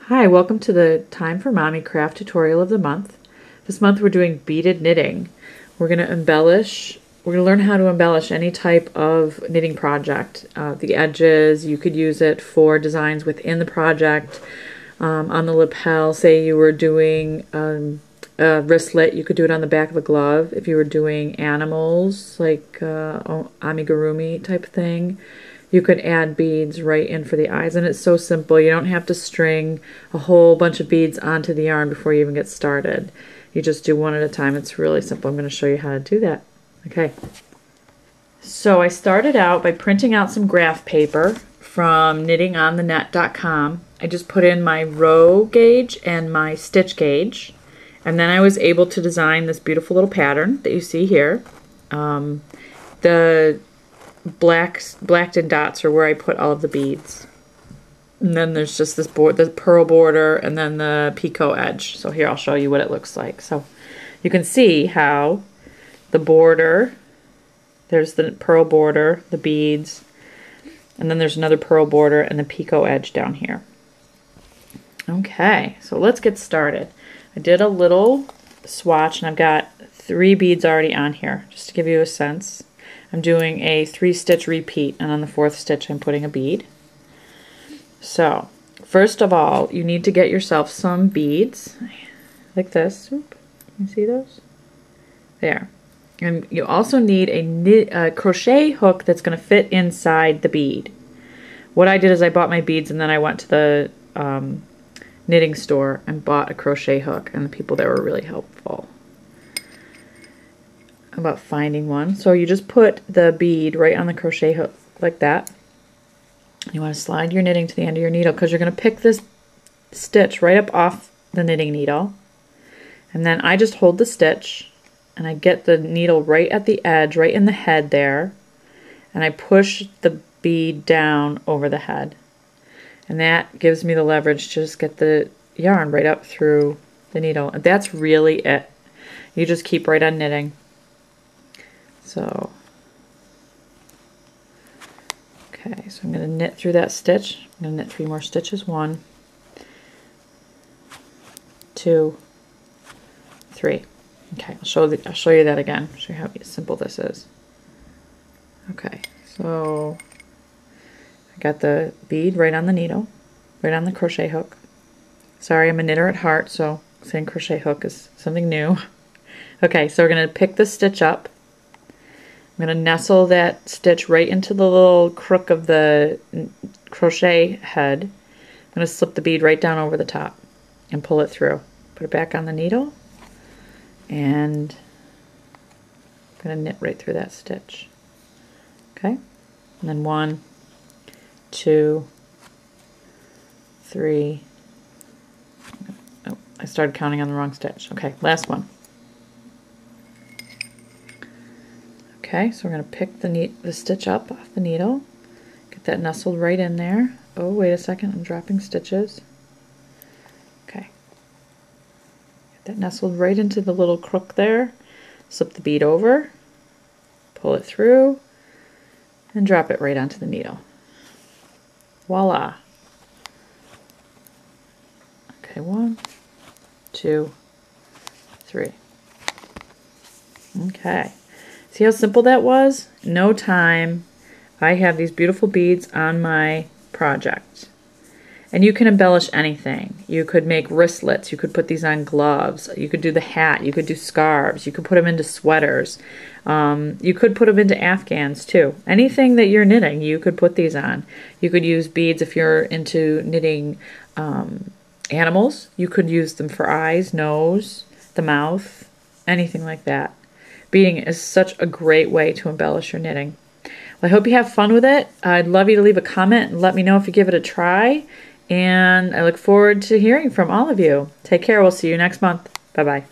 Hi, welcome to the Time for Mommy craft tutorial of the month. This month we're doing beaded knitting. We're going to learn how to embellish any type of knitting project. The edges, you could use it for designs within the project. On the lapel, say you were doing a wristlet, you could do it on the back of a glove. If you were doing animals, like amigurumi type thing, you could add beads right in for the eyes, and it's so simple. You don't have to string a whole bunch of beads onto the yarn before you even get started. You just do one at a time. It's really simple. I'm going to show you how to do that. Okay. So I started out by printing out some graph paper from knittingonthenet.com. I just put in my row gauge and my stitch gauge, and then I was able to design this beautiful little pattern that you see here. The blacked in dots are where I put all of the beads. And then there's just this the pearl border and then the picot edge. So here I'll show you what it looks like. So you can see how the border, there's the pearl border, the beads, and then there's another pearl border and the picot edge down here. Okay, so let's get started. I did a little swatch and I've got 3 beads already on here, just to give you a sense. I'm doing a 3-stitch repeat, and on the 4th stitch I'm putting a bead. So first of all, you need to get yourself some beads like this. Oop, you see those? There. And you also need a crochet hook that's going to fit inside the bead. What I did is I bought my beads and then I went to the knitting store and bought a crochet hook, and the people there were really helpful about finding one. So you just put the bead right on the crochet hook like that. You want to slide your knitting to the end of your needle because you're going to pick this stitch right up off the knitting needle, and then I just hold the stitch and I get the needle right at the edge, right in the head there, and I push the bead down over the head, and that gives me the leverage to just get the yarn right up through the needle. And that's really it. You just keep right on knitting. So, okay, so I'm going to knit through that stitch. I'm going to knit 3 more stitches. 1, 2, 3. Okay, I'll show you that again. Show you how simple this is. Okay, so I got the bead right on the needle, right on the crochet hook. Sorry, I'm a knitter at heart, so saying crochet hook is something new. Okay, so we're going to pick the stitch up. I'm going to nestle that stitch right into the little crook of the crochet head. I'm going to slip the bead right down over the top and pull it through. Put it back on the needle, and I'm going to knit right through that stitch. Okay, and then 1, 2, 3. Oh, I started counting on the wrong stitch. Okay, last one. Okay, so we're going to pick the stitch up off the needle, get that nestled right in there. Oh, wait a second, I'm dropping stitches. Okay, get that nestled right into the little crook there, slip the bead over, pull it through, and drop it right onto the needle. Voila! Okay, 1, 2, 3. Okay. See how simple that was? No time. I have these beautiful beads on my project. And you can embellish anything. You could make wristlets. You could put these on gloves. You could do the hat. You could do scarves. You could put them into sweaters. You could put them into afghans too. Anything that you're knitting, you could put these on. You could use beads if you're into knitting animals. You could use them for eyes, nose, the mouth, anything like that. Beading is such a great way to embellish your knitting. Well, I hope you have fun with it. I'd love you to leave a comment and let me know if you give it a try. And I look forward to hearing from all of you. Take care. We'll see you next month. Bye-bye.